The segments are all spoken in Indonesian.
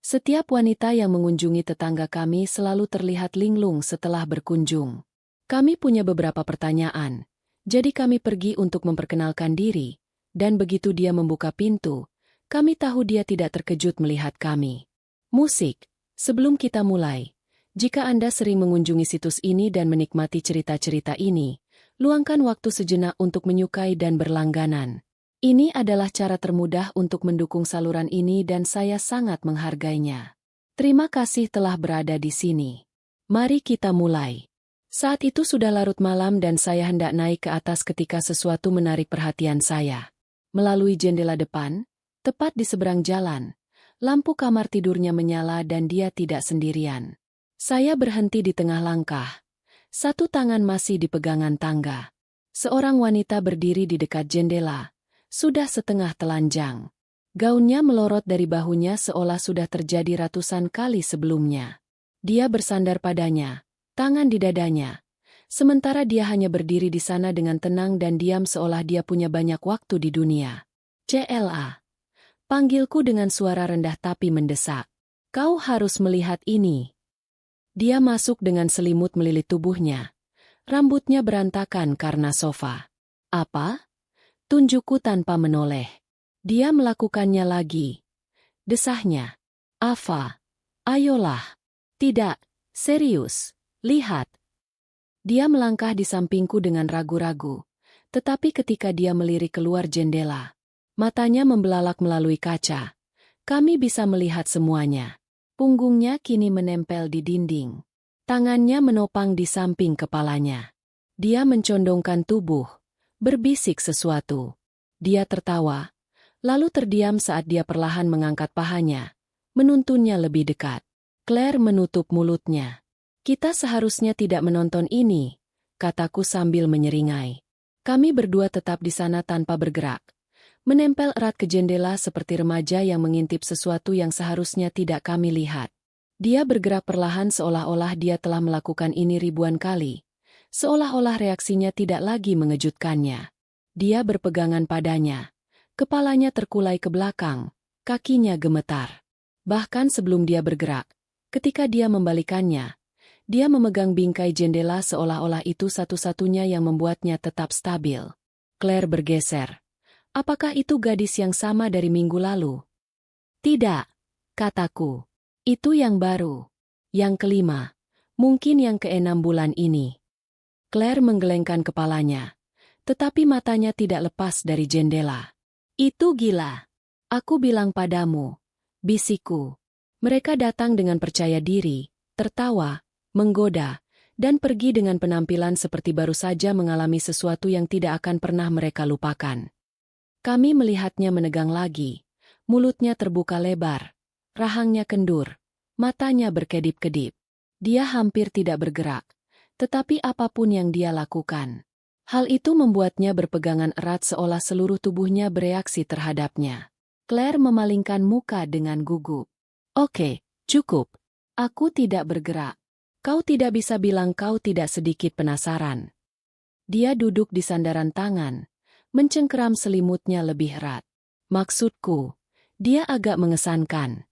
Setiap wanita yang mengunjungi tetangga kami selalu terlihat linglung setelah berkunjung. Kami punya beberapa pertanyaan, jadi kami pergi untuk memperkenalkan diri, dan begitu dia membuka pintu, kami tahu dia tidak terkejut melihat kami. Musik. Sebelum kita mulai, jika Anda sering mengunjungi situs ini dan menikmati cerita-cerita ini, luangkan waktu sejenak untuk menyukai dan berlangganan. Ini adalah cara termudah untuk mendukung saluran ini dan saya sangat menghargainya. Terima kasih telah berada di sini. Mari kita mulai. Saat itu sudah larut malam dan saya hendak naik ke atas ketika sesuatu menarik perhatian saya. Melalui jendela depan, tepat di seberang jalan, lampu kamar tidurnya menyala dan dia tidak sendirian. Saya berhenti di tengah langkah. Satu tangan masih di pegangan tangga. Seorang wanita berdiri di dekat jendela. Sudah setengah telanjang. Gaunnya melorot dari bahunya seolah sudah terjadi ratusan kali sebelumnya. Dia bersandar padanya, tangan di dadanya. Sementara dia hanya berdiri di sana dengan tenang dan diam seolah dia punya banyak waktu di dunia. "CLA." Panggilku dengan suara rendah tapi mendesak. "Kau harus melihat ini." Dia masuk dengan selimut melilit tubuhnya. Rambutnya berantakan karena sofa. "Apa?" Tunjukku tanpa menoleh. Dia melakukannya lagi. Desahnya. "Ava, ayolah." "Tidak, serius. Lihat." Dia melangkah di sampingku dengan ragu-ragu. Tetapi ketika dia melirik keluar jendela, matanya membelalak melalui kaca. Kami bisa melihat semuanya. Punggungnya kini menempel di dinding. Tangannya menopang di samping kepalanya. Dia mencondongkan tubuh. Berbisik sesuatu. Dia tertawa, lalu terdiam saat dia perlahan mengangkat pahanya, menuntunnya lebih dekat. Claire menutup mulutnya. "Kita seharusnya tidak menonton ini," kataku sambil menyeringai. Kami berdua tetap di sana tanpa bergerak, menempel erat ke jendela seperti remaja yang mengintip sesuatu yang seharusnya tidak kami lihat. Dia bergerak perlahan seolah-olah dia telah melakukan ini ribuan kali. Seolah-olah reaksinya tidak lagi mengejutkannya. Dia berpegangan padanya. Kepalanya terkulai ke belakang, kakinya gemetar. Bahkan sebelum dia bergerak, ketika dia membalikannya, dia memegang bingkai jendela seolah-olah itu satu-satunya yang membuatnya tetap stabil. Claire bergeser. "Apakah itu gadis yang sama dari minggu lalu?" "Tidak," kataku. "Itu yang baru. Yang kelima. Mungkin yang ke-6 bulan ini." Claire menggelengkan kepalanya, tetapi matanya tidak lepas dari jendela. "Itu gila. Aku bilang padamu," bisikku. Mereka datang dengan percaya diri, tertawa, menggoda, dan pergi dengan penampilan seperti baru saja mengalami sesuatu yang tidak akan pernah mereka lupakan. Kami melihatnya menegang lagi, mulutnya terbuka lebar, rahangnya kendur, matanya berkedip-kedip. Dia hampir tidak bergerak. Tetapi apapun yang dia lakukan, hal itu membuatnya berpegangan erat seolah seluruh tubuhnya bereaksi terhadapnya. Claire memalingkan muka dengan gugup. "Oke, cukup. Aku tidak bergerak. Kau tidak bisa bilang kau tidak sedikit penasaran." Dia duduk di sandaran tangan, mencengkeram selimutnya lebih erat. "Maksudku, dia agak mengesankan."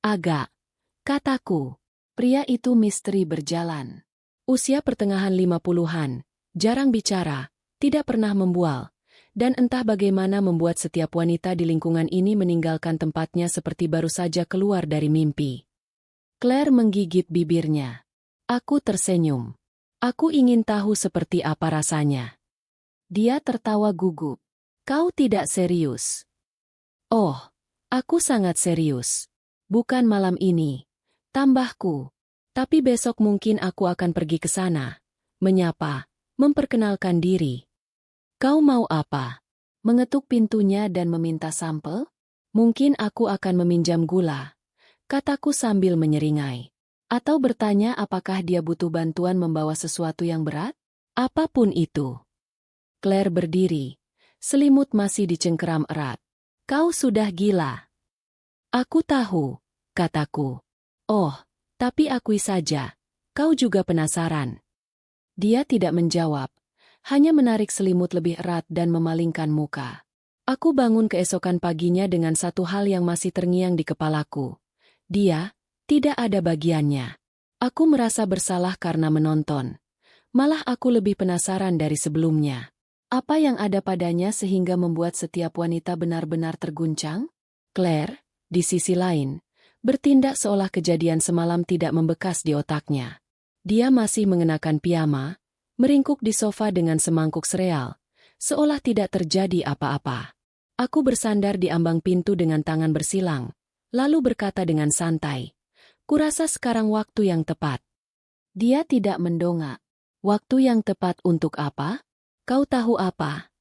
"Agak," kataku. Pria itu misteri berjalan. Usia pertengahan 50-an, jarang bicara, tidak pernah membual, dan entah bagaimana membuat setiap wanita di lingkungan ini meninggalkan tempatnya seperti baru saja keluar dari mimpi. Claire menggigit bibirnya. Aku tersenyum. Aku ingin tahu seperti apa rasanya. Dia tertawa gugup. "Kau tidak serius?" "Oh, aku sangat serius. Bukan malam ini," tambahku. "Tapi besok mungkin aku akan pergi ke sana, menyapa, memperkenalkan diri." "Kau mau apa? Mengetuk pintunya dan meminta sampel?" "Mungkin aku akan meminjam gula," kataku sambil menyeringai. "Atau bertanya apakah dia butuh bantuan membawa sesuatu yang berat?" "Apapun itu." Claire berdiri. Selimut masih dicengkeram erat. "Kau sudah gila." "Aku tahu," kataku. "Oh, tapi akui saja, kau juga penasaran." Dia tidak menjawab, hanya menarik selimut lebih erat dan memalingkan muka. Aku bangun keesokan paginya dengan satu hal yang masih terngiang di kepalaku. Dia tidak ada bagiannya. Aku merasa bersalah karena menonton. Malah aku lebih penasaran dari sebelumnya. Apa yang ada padanya sehingga membuat setiap wanita benar-benar terguncang? Claire, di sisi lain, bertindak seolah kejadian semalam tidak membekas di otaknya. Dia masih mengenakan piyama, meringkuk di sofa dengan semangkuk sereal, seolah tidak terjadi apa-apa. Aku bersandar di ambang pintu dengan tangan bersilang, lalu berkata dengan santai, "Kurasa sekarang waktu yang tepat." Dia tidak mendongak. "Waktu yang tepat untuk apa? Kau tahu apa?"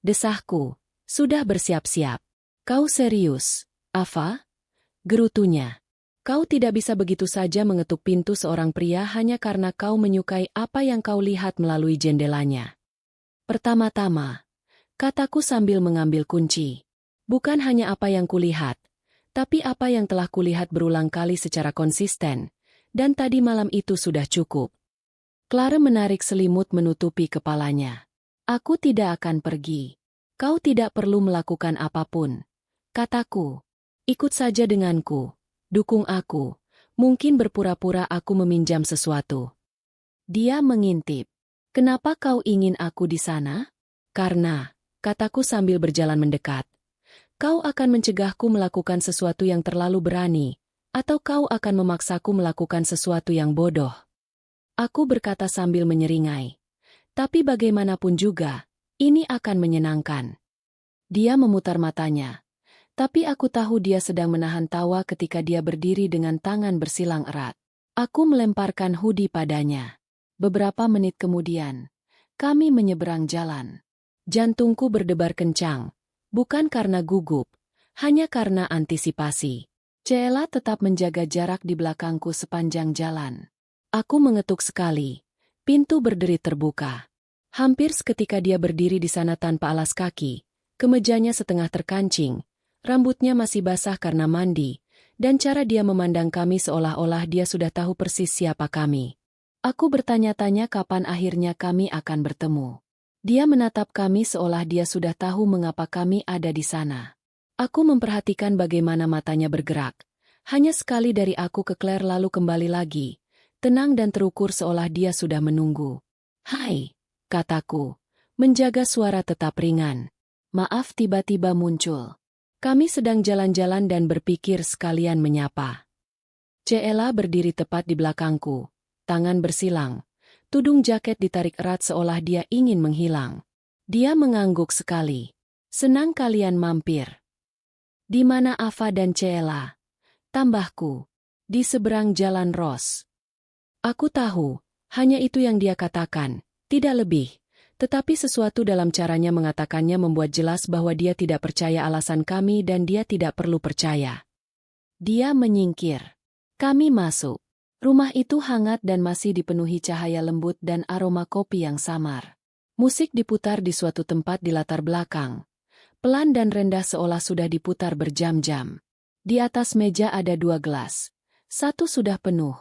Desahku. "Sudah bersiap-siap." "Kau serius, Ava?" Gerutunya. "Kau tidak bisa begitu saja mengetuk pintu seorang pria hanya karena kau menyukai apa yang kau lihat melalui jendelanya." "Pertama-tama," kataku sambil mengambil kunci, "bukan hanya apa yang kulihat, tapi apa yang telah kulihat berulang kali secara konsisten, dan tadi malam itu sudah cukup." Clara menarik selimut menutupi kepalanya. "Aku tidak akan pergi. Kau tidak perlu melakukan apapun," kataku. "Ikut saja denganku. Dukung aku. Mungkin berpura-pura aku meminjam sesuatu." Dia mengintip. "Kenapa kau ingin aku di sana?" "Karena," kataku sambil berjalan mendekat, "kau akan mencegahku melakukan sesuatu yang terlalu berani, atau kau akan memaksaku melakukan sesuatu yang bodoh." Aku berkata sambil menyeringai. "Tapi bagaimanapun juga, ini akan menyenangkan." Dia memutar matanya. Tapi aku tahu dia sedang menahan tawa ketika dia berdiri dengan tangan bersilang erat. Aku melemparkan hoodie padanya. Beberapa menit kemudian, kami menyeberang jalan. Jantungku berdebar kencang, bukan karena gugup, hanya karena antisipasi. Cella tetap menjaga jarak di belakangku sepanjang jalan. Aku mengetuk sekali. Pintu berderit terbuka. Hampir seketika dia berdiri di sana tanpa alas kaki, kemejanya setengah terkancing, rambutnya masih basah karena mandi, dan cara dia memandang kami seolah-olah dia sudah tahu persis siapa kami. Aku bertanya-tanya kapan akhirnya kami akan bertemu. Dia menatap kami seolah dia sudah tahu mengapa kami ada di sana. Aku memperhatikan bagaimana matanya bergerak. Hanya sekali dari aku ke Claire lalu kembali lagi, tenang dan terukur seolah dia sudah menunggu. "Hai," kataku, menjaga suara tetap ringan. "Maaf tiba-tiba muncul. Kami sedang jalan-jalan dan berpikir sekalian menyapa." Cella berdiri tepat di belakangku, tangan bersilang. Tudung jaket ditarik erat seolah dia ingin menghilang. Dia mengangguk sekali. "Senang kalian mampir." "Di mana Ava dan Cella?" tambahku. "Di seberang jalan Ross." Aku tahu, hanya itu yang dia katakan, tidak lebih. Tetapi sesuatu dalam caranya mengatakannya membuat jelas bahwa dia tidak percaya alasan kami dan dia tidak perlu percaya. Dia menyingkir. Kami masuk. Rumah itu hangat dan masih dipenuhi cahaya lembut dan aroma kopi yang samar. Musik diputar di suatu tempat di latar belakang. Pelan dan rendah seolah sudah diputar berjam-jam. Di atas meja ada 2 gelas. Satu sudah penuh.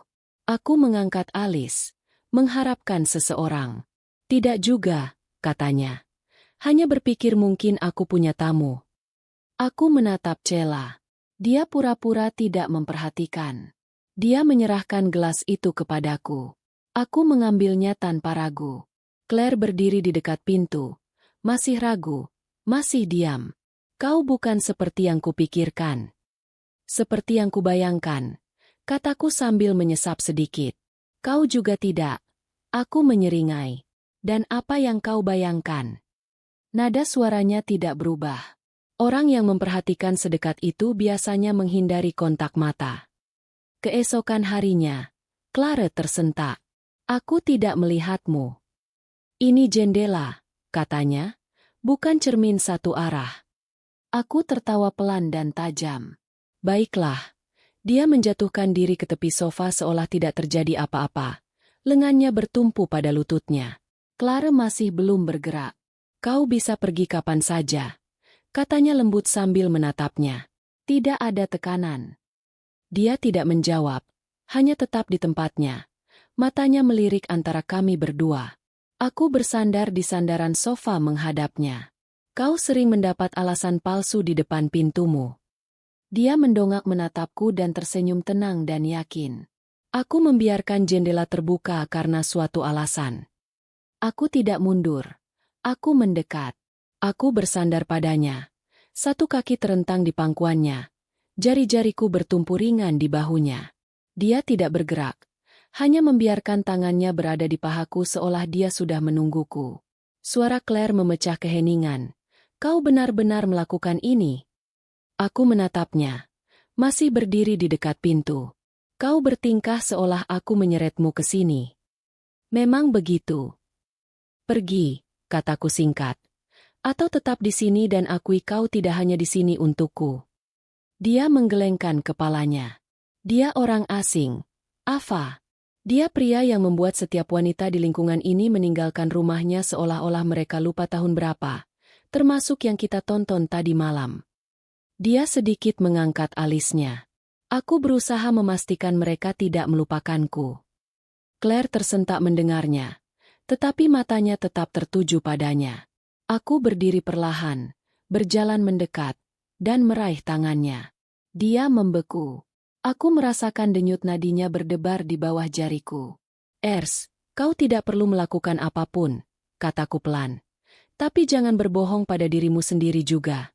Aku mengangkat alis, mengharapkan seseorang. "Tidak juga," katanya. "Hanya berpikir mungkin aku punya tamu." Aku menatap Cella. Dia pura-pura tidak memperhatikan. Dia menyerahkan gelas itu kepadaku. Aku mengambilnya tanpa ragu. Claire berdiri di dekat pintu. Masih ragu, masih diam. "Kau bukan seperti yang kupikirkan." "Seperti yang kubayangkan," kataku sambil menyesap sedikit. "Kau juga tidak." Aku menyeringai. "Dan apa yang kau bayangkan?" Nada suaranya tidak berubah. Orang yang memperhatikan sedekat itu biasanya menghindari kontak mata. Keesokan harinya, Clara tersentak. "Aku tidak melihatmu." "Ini jendela," katanya, "bukan cermin satu arah." Aku tertawa pelan dan tajam. "Baiklah." Dia menjatuhkan diri ke tepi sofa seolah tidak terjadi apa-apa. Lengannya bertumpu pada lututnya. Clara masih belum bergerak. "Kau bisa pergi kapan saja," katanya lembut sambil menatapnya. Tidak ada tekanan. Dia tidak menjawab, hanya tetap di tempatnya. Matanya melirik antara kami berdua. Aku bersandar di sandaran sofa menghadapnya. "Kau sering mendapat alasan palsu di depan pintumu." Dia mendongak menatapku dan tersenyum tenang dan yakin. Aku membiarkan jendela terbuka karena suatu alasan. Aku tidak mundur. Aku mendekat. Aku bersandar padanya. Satu kaki terentang di pangkuannya. Jari-jariku bertumpu ringan di bahunya. Dia tidak bergerak. Hanya membiarkan tangannya berada di pahaku seolah dia sudah menungguku. Suara Claire memecah keheningan. Kau benar-benar melakukan ini? Aku menatapnya. Masih berdiri di dekat pintu. Kau bertingkah seolah aku menyeretmu ke sini. Memang begitu. Pergi, kataku singkat. Atau tetap di sini dan akui kau tidak hanya di sini untukku. Dia menggelengkan kepalanya. Dia orang asing. Ava. Dia pria yang membuat setiap wanita di lingkungan ini meninggalkan rumahnya seolah-olah mereka lupa tahun berapa, termasuk yang kita tonton tadi malam. Dia sedikit mengangkat alisnya. Aku berusaha memastikan mereka tidak melupakanku. Claire tersentak mendengarnya, tetapi matanya tetap tertuju padanya. Aku berdiri perlahan, berjalan mendekat, dan meraih tangannya. Dia membeku. Aku merasakan denyut nadinya berdebar di bawah jariku. Ers, kau tidak perlu melakukan apapun, kataku pelan. Tapi jangan berbohong pada dirimu sendiri juga.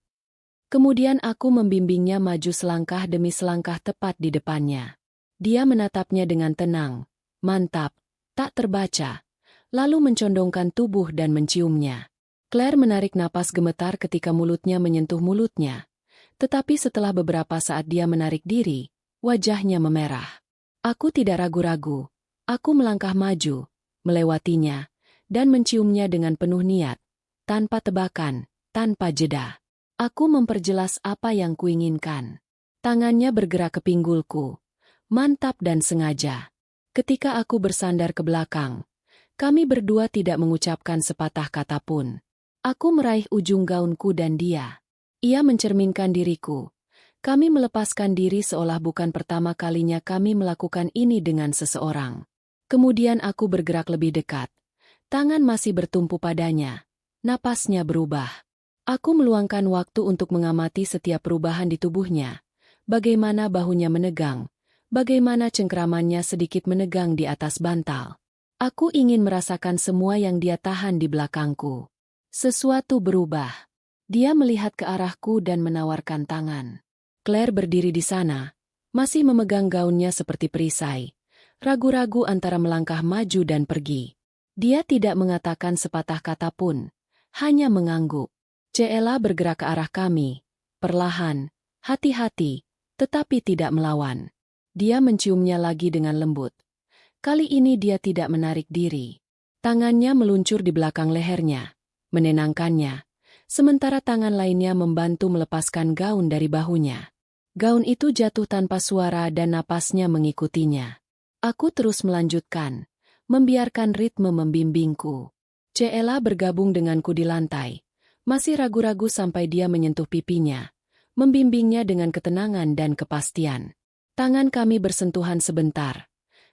Kemudian aku membimbingnya maju selangkah demi selangkah tepat di depannya. Dia menatapnya dengan tenang, mantap, tak terbaca, lalu mencondongkan tubuh dan menciumnya. Claire menarik napas gemetar ketika mulutnya menyentuh mulutnya. Tetapi setelah beberapa saat dia menarik diri, wajahnya memerah. Aku tidak ragu-ragu. Aku melangkah maju, melewatinya, dan menciumnya dengan penuh niat, tanpa tebakan, tanpa jeda. Aku memperjelas apa yang kuinginkan. Tangannya bergerak ke pinggulku, mantap dan sengaja. Ketika aku bersandar ke belakang, kami berdua tidak mengucapkan sepatah kata pun. Aku meraih ujung gaunku dan dia. Ia mencerminkan diriku. Kami melepaskan diri seolah bukan pertama kalinya kami melakukan ini dengan seseorang. Kemudian aku bergerak lebih dekat. Tangan masih bertumpu padanya. Napasnya berubah. Aku meluangkan waktu untuk mengamati setiap perubahan di tubuhnya. Bagaimana bahunya menegang. Bagaimana cengkeramannya sedikit menegang di atas bantal. Aku ingin merasakan semua yang dia tahan di belakangku. Sesuatu berubah. Dia melihat ke arahku dan menawarkan tangan. Claire berdiri di sana, masih memegang gaunnya seperti perisai, ragu-ragu antara melangkah maju dan pergi. Dia tidak mengatakan sepatah kata pun, hanya mengangguk. Cella bergerak ke arah kami, perlahan, hati-hati, tetapi tidak melawan. Dia menciumnya lagi dengan lembut. Kali ini dia tidak menarik diri. Tangannya meluncur di belakang lehernya, menenangkannya. Sementara tangan lainnya membantu melepaskan gaun dari bahunya. Gaun itu jatuh tanpa suara dan napasnya mengikutinya. Aku terus melanjutkan, membiarkan ritme membimbingku. Cella bergabung denganku di lantai, masih ragu-ragu sampai dia menyentuh pipinya, membimbingnya dengan ketenangan dan kepastian. Tangan kami bersentuhan sebentar.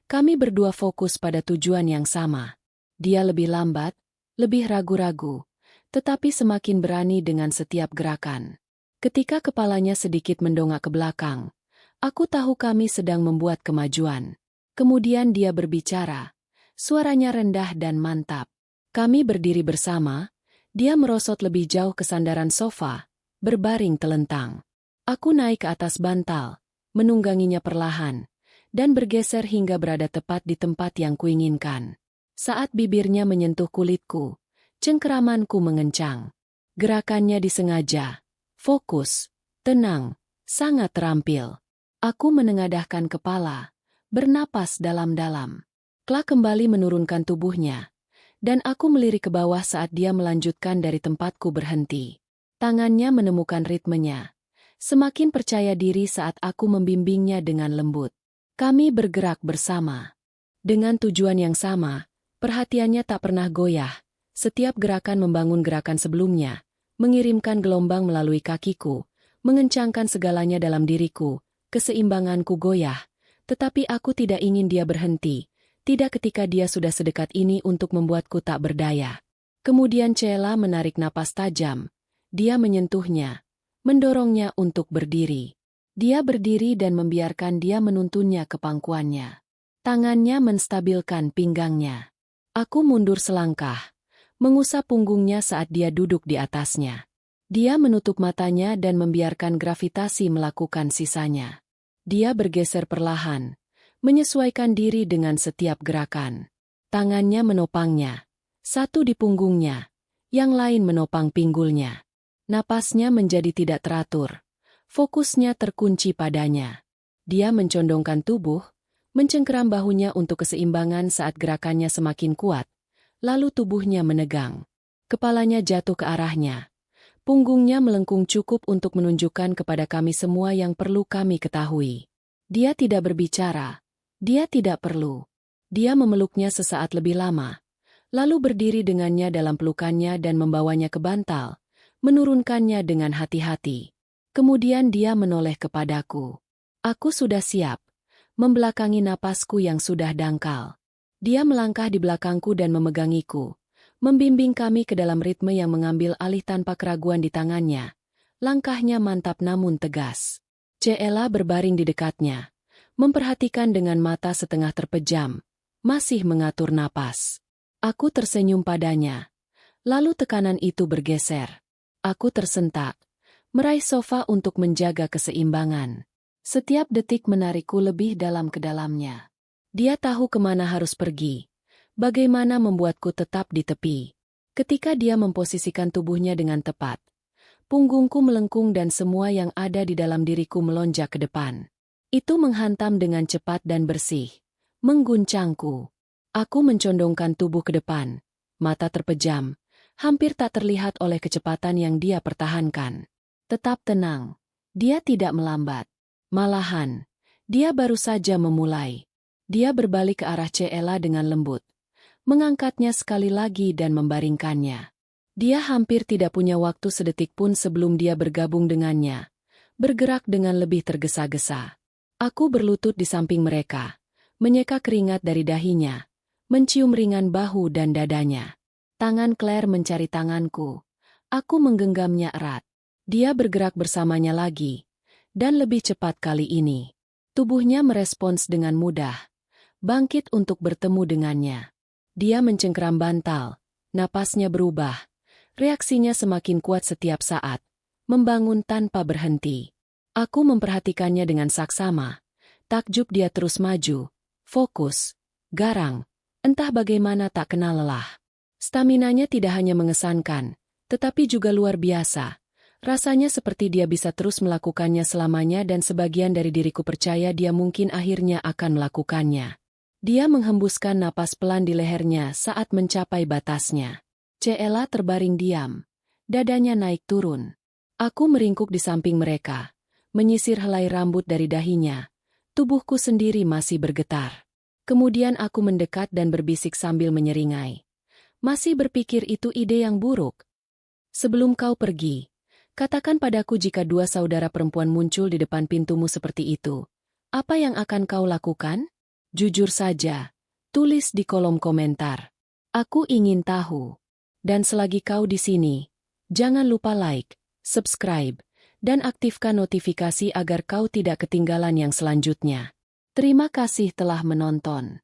Kami berdua fokus pada tujuan yang sama. Dia lebih lambat, lebih ragu-ragu, tetapi semakin berani dengan setiap gerakan. Ketika kepalanya sedikit mendongak ke belakang, aku tahu kami sedang membuat kemajuan. Kemudian dia berbicara, suaranya rendah dan mantap. Kami berdiri bersama, dia merosot lebih jauh ke sandaran sofa, berbaring telentang. Aku naik ke atas bantal, menungganginya perlahan, dan bergeser hingga berada tepat di tempat yang kuinginkan. Saat bibirnya menyentuh kulitku, cengkeramanku mengencang. Gerakannya disengaja, fokus, tenang, sangat terampil. Aku menengadahkan kepala, bernapas dalam-dalam. Clark kembali menurunkan tubuhnya, dan aku melirik ke bawah saat dia melanjutkan dari tempatku berhenti. Tangannya menemukan ritmenya. Semakin percaya diri saat aku membimbingnya dengan lembut. Kami bergerak bersama. Dengan tujuan yang sama, perhatiannya tak pernah goyah. Setiap gerakan membangun gerakan sebelumnya, mengirimkan gelombang melalui kakiku, mengencangkan segalanya dalam diriku, keseimbanganku goyah. Tetapi aku tidak ingin dia berhenti, tidak ketika dia sudah sedekat ini untuk membuatku tak berdaya. Kemudian Cella menarik napas tajam. Dia menyentuhnya, mendorongnya untuk berdiri. Dia berdiri dan membiarkan dia menuntunnya ke pangkuannya. Tangannya menstabilkan pinggangnya. Aku mundur selangkah, mengusap punggungnya saat dia duduk di atasnya. Dia menutup matanya dan membiarkan gravitasi melakukan sisanya. Dia bergeser perlahan, menyesuaikan diri dengan setiap gerakan. Tangannya menopangnya, satu di punggungnya, yang lain menopang pinggulnya. Napasnya menjadi tidak teratur. Fokusnya terkunci padanya. Dia mencondongkan tubuh, mencengkeram bahunya untuk keseimbangan saat gerakannya semakin kuat. Lalu tubuhnya menegang. Kepalanya jatuh ke arahnya. Punggungnya melengkung cukup untuk menunjukkan kepada kami semua yang perlu kami ketahui. Dia tidak berbicara. Dia tidak perlu. Dia memeluknya sesaat lebih lama. Lalu berdiri dengannya dalam pelukannya dan membawanya ke bantal, menurunkannya dengan hati-hati. Kemudian dia menoleh kepadaku. Aku sudah siap, membelakangi napasku yang sudah dangkal. Dia melangkah di belakangku dan memegangiku, membimbing kami ke dalam ritme yang mengambil alih tanpa keraguan di tangannya. Langkahnya mantap namun tegas. Cella berbaring di dekatnya, memperhatikan dengan mata setengah terpejam, masih mengatur napas. Aku tersenyum padanya. Lalu tekanan itu bergeser. Aku tersentak, meraih sofa untuk menjaga keseimbangan. Setiap detik menarikku lebih dalam ke dalamnya. Dia tahu kemana harus pergi, bagaimana membuatku tetap di tepi. Ketika dia memposisikan tubuhnya dengan tepat, punggungku melengkung dan semua yang ada di dalam diriku melonjak ke depan. Itu menghantam dengan cepat dan bersih, mengguncangku. Aku mencondongkan tubuh ke depan, mata terpejam, hampir tak terlihat oleh kecepatan yang dia pertahankan. Tetap tenang, dia tidak melambat. Malahan, dia baru saja memulai. Dia berbalik ke arah Cella dengan lembut, mengangkatnya sekali lagi dan membaringkannya. Dia hampir tidak punya waktu sedetik pun sebelum dia bergabung dengannya, bergerak dengan lebih tergesa-gesa. Aku berlutut di samping mereka, menyeka keringat dari dahinya, mencium ringan bahu dan dadanya. Tangan Claire mencari tanganku. Aku menggenggamnya erat. Dia bergerak bersamanya lagi, dan lebih cepat kali ini. Tubuhnya merespons dengan mudah, bangkit untuk bertemu dengannya. Dia mencengkeram bantal, napasnya berubah, reaksinya semakin kuat setiap saat, membangun tanpa berhenti. Aku memperhatikannya dengan saksama, takjub dia terus maju, fokus, garang, entah bagaimana tak kenal lelah. Staminanya tidak hanya mengesankan, tetapi juga luar biasa. Rasanya seperti dia bisa terus melakukannya selamanya dan sebagian dari diriku percaya dia mungkin akhirnya akan melakukannya. Dia menghembuskan napas pelan di lehernya saat mencapai batasnya. Cella terbaring diam. Dadanya naik turun. Aku meringkuk di samping mereka, menyisir helai rambut dari dahinya. Tubuhku sendiri masih bergetar. Kemudian aku mendekat dan berbisik sambil menyeringai. Masih berpikir itu ide yang buruk? Sebelum kau pergi, katakan padaku jika dua saudara perempuan muncul di depan pintumu seperti itu. Apa yang akan kau lakukan? Jujur saja. Tulis di kolom komentar. Aku ingin tahu. Dan selagi kau di sini, jangan lupa like, subscribe, dan aktifkan notifikasi agar kau tidak ketinggalan yang selanjutnya. Terima kasih telah menonton.